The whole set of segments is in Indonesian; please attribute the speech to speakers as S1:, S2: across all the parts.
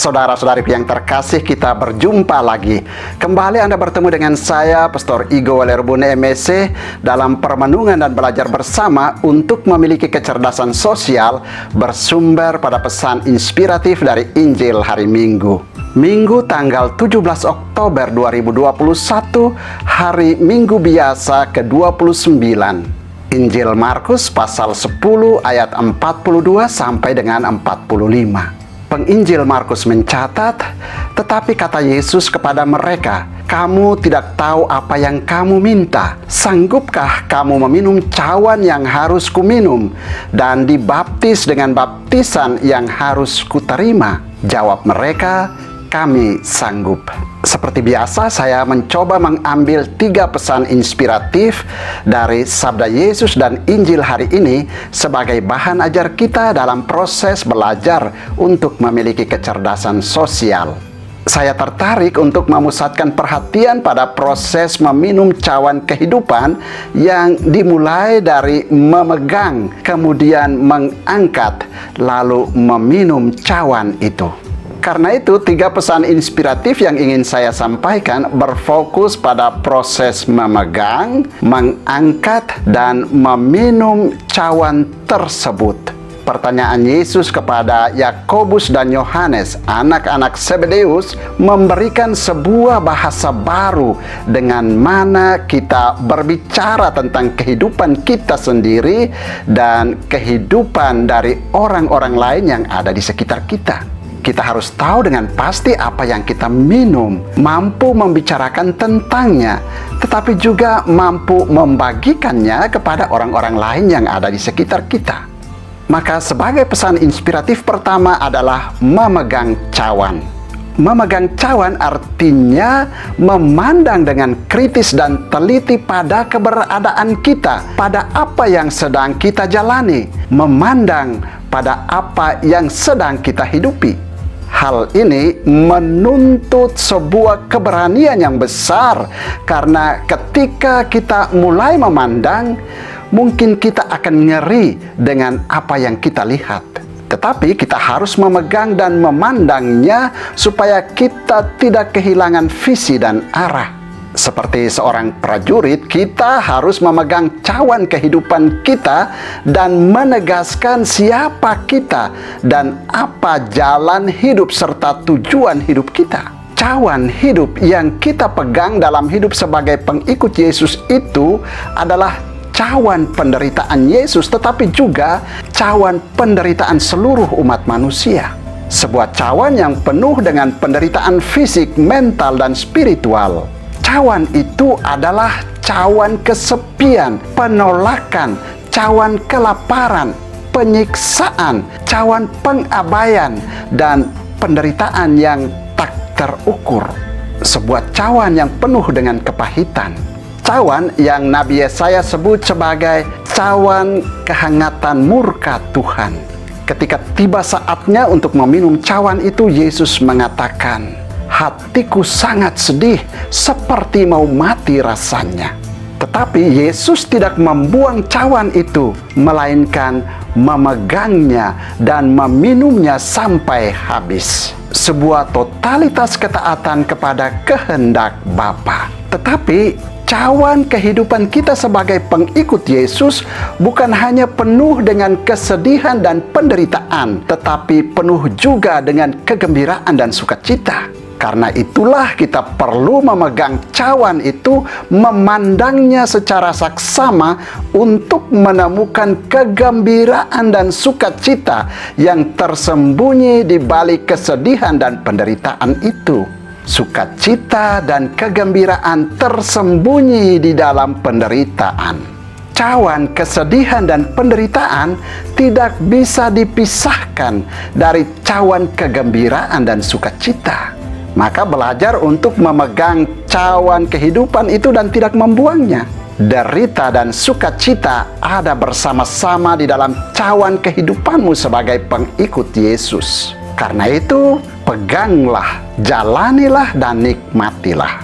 S1: Saudara-saudariku yang terkasih, kita berjumpa lagi. Kembali Anda bertemu dengan saya, Pastor Igo Walerbune MSC, dalam permenungan dan belajar bersama untuk memiliki kecerdasan sosial bersumber pada pesan inspiratif dari Injil hari Minggu. Minggu tanggal 17 Oktober 2021, hari Minggu biasa ke-29. Injil Markus pasal 10 ayat 42 sampai dengan 45. Penginjil Markus mencatat, tetapi kata Yesus kepada mereka, "Kamu tidak tahu apa yang kamu minta. Sanggupkah kamu meminum cawan yang harus kuminum dan dibaptis dengan baptisan yang harus kuterima?" Jawab mereka, "Kami sanggup." Seperti biasa, saya mencoba mengambil 3 pesan inspiratif dari sabda Yesus dan Injil hari ini sebagai bahan ajar kita dalam proses belajar untuk memiliki kecerdasan sosial. Saya tertarik untuk memusatkan perhatian pada proses meminum cawan kehidupan yang dimulai dari memegang, kemudian mengangkat, lalu meminum cawan itu. Karena itu, 3 pesan inspiratif yang ingin saya sampaikan berfokus pada proses memegang, mengangkat, dan meminum cawan tersebut. Pertanyaan Yesus kepada Yakobus dan Yohanes, anak-anak Zebedeus, memberikan sebuah bahasa baru dengan mana kita berbicara tentang kehidupan kita sendiri dan kehidupan dari orang-orang lain yang ada di sekitar kita. Kita harus tahu dengan pasti apa yang kita minum, mampu membicarakan tentangnya, tetapi juga mampu membagikannya kepada orang-orang lain yang ada di sekitar kita. Maka sebagai pesan inspiratif pertama adalah memegang cawan. Memegang cawan artinya memandang dengan kritis dan teliti pada keberadaan kita, pada apa yang sedang kita jalani, memandang pada apa yang sedang kita hidupi. Hal ini menuntut sebuah keberanian yang besar, karena ketika kita mulai memandang, mungkin kita akan ngeri dengan apa yang kita lihat. Tetapi kita harus memegang dan memandangnya supaya kita tidak kehilangan visi dan arah. Seperti seorang prajurit, kita harus memegang cawan kehidupan kita dan menegaskan siapa kita dan apa jalan hidup serta tujuan hidup kita. Cawan hidup yang kita pegang dalam hidup sebagai pengikut Yesus itu adalah cawan penderitaan Yesus, tetapi juga cawan penderitaan seluruh umat manusia. Sebuah cawan yang penuh dengan penderitaan fisik, mental, dan spiritual. Cawan itu adalah cawan kesepian, penolakan, cawan kelaparan, penyiksaan, cawan pengabaian, dan penderitaan yang tak terukur. Sebuah cawan yang penuh dengan kepahitan. Cawan yang Nabi Yesaya sebut sebagai cawan kehangatan murka Tuhan. Ketika tiba saatnya untuk meminum cawan itu, Yesus mengatakan, "Hatiku sangat sedih, seperti mau mati rasanya." Tetapi Yesus tidak membuang cawan itu, melainkan memegangnya dan meminumnya sampai habis. Sebuah totalitas ketaatan kepada kehendak Bapa. Tetapi cawan kehidupan kita sebagai pengikut Yesus bukan hanya penuh dengan kesedihan dan penderitaan, tetapi penuh juga dengan kegembiraan dan sukacita. Karena itulah kita perlu memegang cawan itu, memandangnya secara saksama untuk menemukan kegembiraan dan sukacita yang tersembunyi di balik kesedihan dan penderitaan itu. Sukacita dan kegembiraan tersembunyi di dalam penderitaan. Cawan kesedihan dan penderitaan tidak bisa dipisahkan dari cawan kegembiraan dan sukacita. Maka belajar untuk memegang cawan kehidupan itu dan tidak membuangnya. Derita dan sukacita ada bersama-sama di dalam cawan kehidupanmu sebagai pengikut Yesus. Karena itu, peganglah, jalanilah, dan nikmatilah.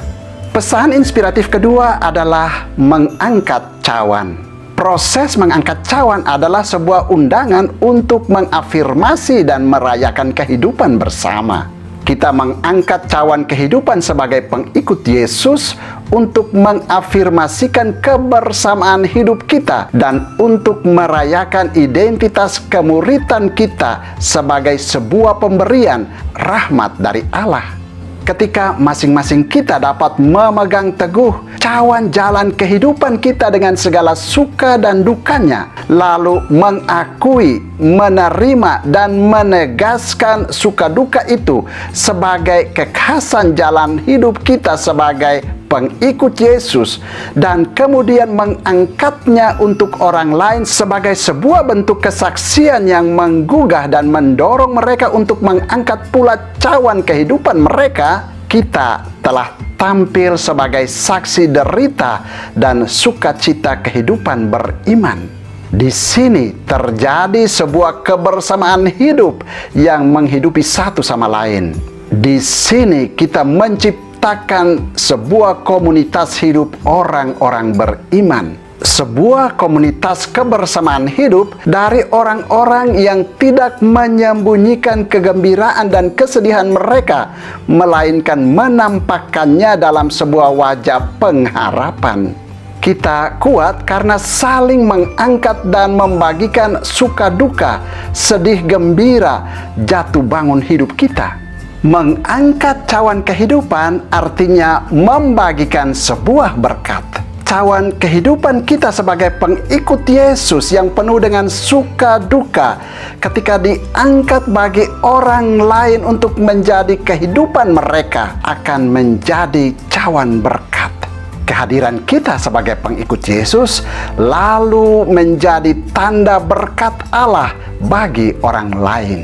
S1: Pesan inspiratif kedua adalah mengangkat cawan. Proses mengangkat cawan adalah sebuah undangan untuk mengafirmasi dan merayakan kehidupan bersama. Kita mengangkat cawan kehidupan sebagai pengikut Yesus untuk mengafirmasikan kebersamaan hidup kita dan untuk merayakan identitas kemuritan kita sebagai sebuah pemberian rahmat dari Allah. Ketika masing-masing kita dapat memegang teguh cawan jalan kehidupan kita dengan segala suka dan dukanya, lalu mengakui, menerima, dan menegaskan suka duka itu sebagai kekhasan jalan hidup kita sebagai pengikut Yesus, dan kemudian mengangkatnya untuk orang lain sebagai sebuah bentuk kesaksian yang menggugah dan mendorong mereka untuk mengangkat pula cawan kehidupan mereka, kita telah tampil sebagai saksi derita dan sukacita kehidupan beriman. Di sini terjadi sebuah kebersamaan hidup yang menghidupi satu sama lain. Di sini kita menciptakan sebuah komunitas hidup orang-orang beriman. Sebuah komunitas kebersamaan hidup dari orang-orang yang tidak menyembunyikan kegembiraan dan kesedihan mereka, melainkan menampakkannya dalam sebuah wajah pengharapan. Kita kuat karena saling mengangkat dan membagikan suka duka, sedih gembira, jatuh bangun hidup kita. Mengangkat cawan kehidupan artinya membagikan sebuah berkat. Cawan kehidupan kita sebagai pengikut Yesus yang penuh dengan suka duka ketika diangkat bagi orang lain untuk menjadi kehidupan mereka akan menjadi cawan berkat. Kehadiran kita sebagai pengikut Yesus lalu menjadi tanda berkat Allah bagi orang lain.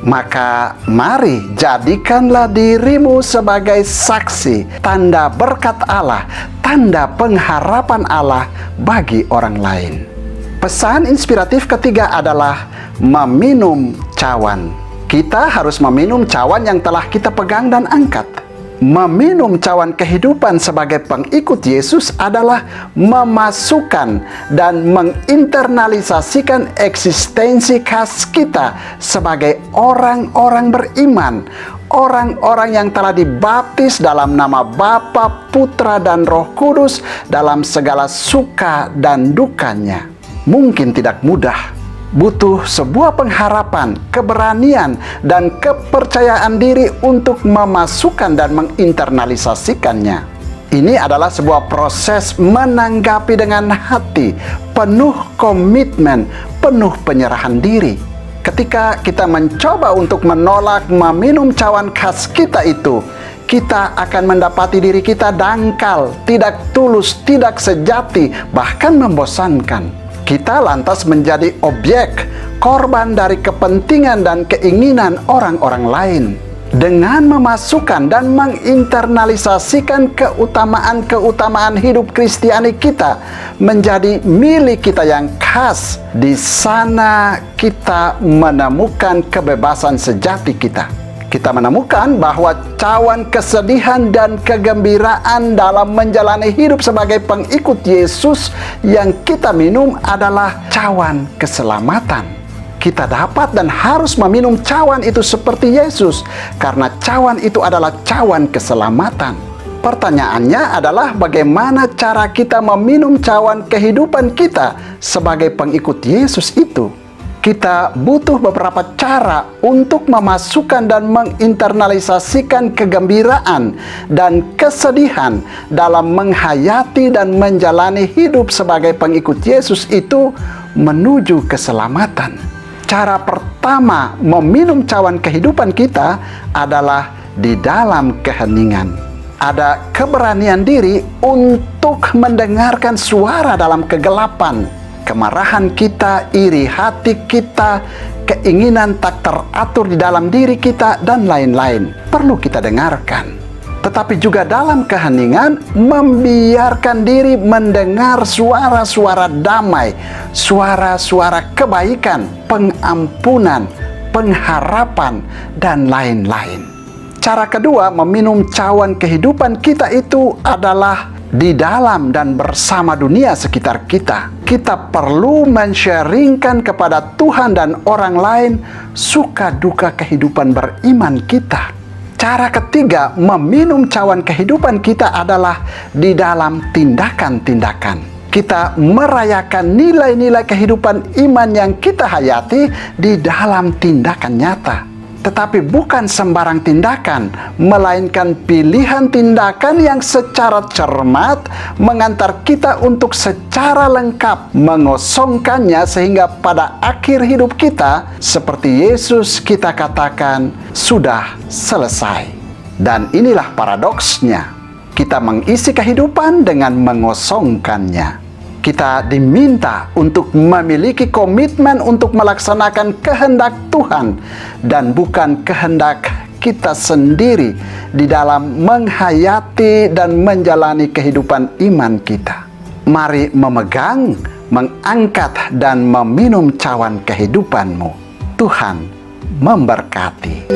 S1: Maka mari jadikanlah dirimu sebagai saksi, tanda berkat Allah, tanda pengharapan Allah bagi orang lain. Pesan inspiratif ketiga adalah meminum cawan. Kita harus meminum cawan yang telah kita pegang dan angkat. Meminum cawan kehidupan sebagai pengikut Yesus adalah memasukkan dan menginternalisasikan eksistensi khas kita sebagai orang-orang beriman, orang-orang yang telah dibaptis dalam nama Bapa, Putra, dan Roh Kudus dalam segala suka dan dukanya. Mungkin tidak mudah, butuh sebuah pengharapan, keberanian, dan kepercayaan diri untuk memasukkan dan menginternalisasikannya. Ini adalah sebuah proses menanggapi dengan hati, penuh komitmen, penuh penyerahan diri. Ketika kita mencoba untuk menolak meminum cawan khas kita itu, kita akan mendapati diri kita dangkal, tidak tulus, tidak sejati, bahkan membosankan. Kita lantas menjadi objek, korban dari kepentingan dan keinginan orang-orang lain. Dengan memasukkan dan menginternalisasikan keutamaan-keutamaan hidup Kristiani kita menjadi milik kita yang khas, di sana kita menemukan kebebasan sejati kita. Kita menemukan bahwa cawan kesedihan dan kegembiraan dalam menjalani hidup sebagai pengikut Yesus yang kita minum adalah cawan keselamatan. Kita dapat dan harus meminum cawan itu seperti Yesus, karena cawan itu adalah cawan keselamatan. Pertanyaannya adalah bagaimana cara kita meminum cawan kehidupan kita sebagai pengikut Yesus itu? Kita butuh beberapa cara untuk memasukkan dan menginternalisasikan kegembiraan dan kesedihan dalam menghayati dan menjalani hidup sebagai pengikut Yesus itu menuju keselamatan. Cara pertama meminum cawan kehidupan kita adalah di dalam keheningan. Ada keberanian diri untuk mendengarkan suara dalam kegelapan. Kemarahan kita, iri hati kita, keinginan tak teratur di dalam diri kita, dan lain-lain perlu kita dengarkan. Tetapi juga dalam keheningan, membiarkan diri mendengar suara-suara damai, suara-suara kebaikan, pengampunan, pengharapan, dan lain-lain. Cara kedua meminum cawan kehidupan kita itu adalah di dalam dan bersama dunia sekitar kita. Kita perlu men-sharingkan kepada Tuhan dan orang lain suka duka kehidupan beriman kita. Cara ketiga meminum cawan kehidupan kita adalah di dalam tindakan-tindakan. Kita merayakan nilai-nilai kehidupan iman yang kita hayati di dalam tindakan nyata. Tetapi bukan sembarang tindakan, melainkan pilihan tindakan yang secara cermat mengantar kita untuk secara lengkap mengosongkannya, sehingga pada akhir hidup kita, seperti Yesus kita katakan, sudah selesai. Dan inilah paradoksnya, kita mengisi kehidupan dengan mengosongkannya. Kita diminta untuk memiliki komitmen untuk melaksanakan kehendak Tuhan dan bukan kehendak kita sendiri di dalam menghayati dan menjalani kehidupan iman kita. Mari memegang, mengangkat, dan meminum cawan kehidupanmu. Tuhan memberkati.